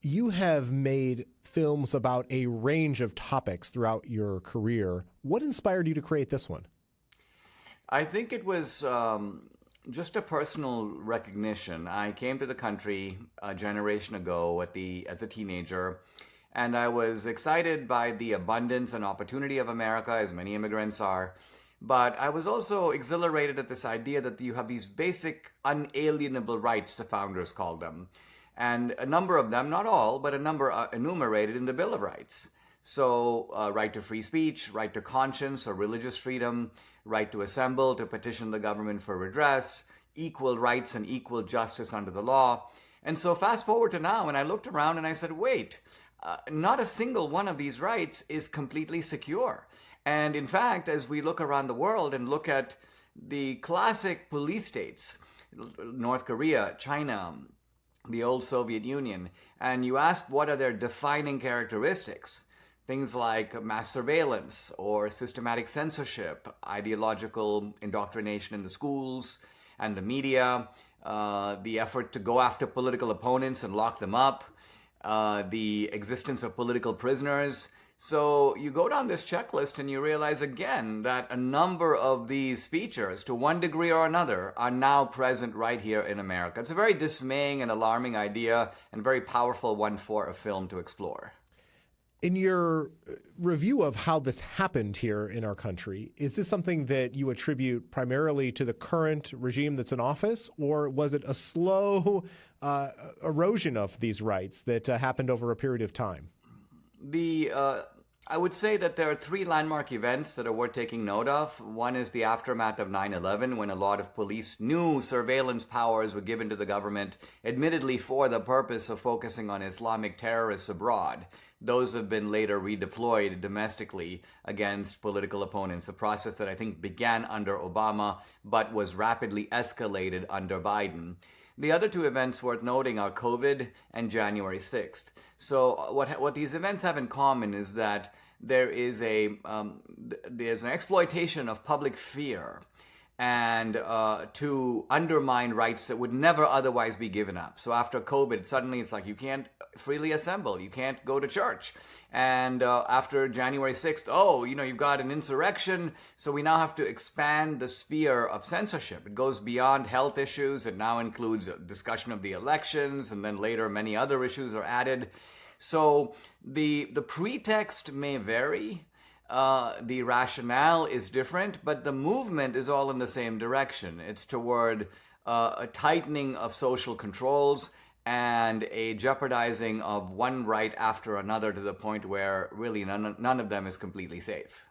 You have made films about a range of topics throughout your career. What inspired you to create this one? I think it was just a personal recognition. I came to the country a generation ago as a teenager, and I was excited by the abundance and opportunity of America, as many immigrants are. But I was also exhilarated at this idea that you have these basic unalienable rights, the founders called them. And a number of them, not all, but a number are enumerated in the Bill of Rights. So, right to free speech, right to conscience or religious freedom, right to assemble, to petition the government for redress, equal rights and equal justice under the law. And so fast forward to now, and I looked around and I said, wait, not a single one of these rights is completely secure. And in fact, as we look around the world and look at the classic police states, North Korea, China, the old Soviet Union, and you ask what are their defining characteristics, things like mass surveillance or systematic censorship, ideological indoctrination in the schools and the media, the effort to go after political opponents and lock them up, the existence of political prisoners. So you go down this checklist and you realize again that a number of these features, to one degree or another, are now present right here in America. It's a very dismaying and alarming idea and very powerful one for a film to explore. In your review of how this happened here in our country, is this something that you attribute primarily to the current regime that's in office, or was it a slow erosion of these rights that happened over a period of time? I would say that there are three landmark events that are worth taking note of. One is the aftermath of 9/11, when a lot of police new surveillance powers were given to the government, admittedly for the purpose of focusing on Islamic terrorists abroad. Those have been later redeployed domestically against political opponents, a process that I think began under Obama but was rapidly escalated under Biden. The other two events worth noting are COVID and January 6th. So what these events have in common is that there's an exploitation of public fear and to undermine rights that would never otherwise be given up. So after COVID, suddenly it's like you can't freely assemble, you can't go to church. And after January 6th, you've got an insurrection, so we now have to expand the sphere of censorship. It goes beyond health issues. It now includes a discussion of the elections, and then later many other issues are added. So the pretext may vary. The rationale is different, but the movement is all in the same direction. It's toward a tightening of social controls and a jeopardizing of one right after another to the point where really none of them is completely safe.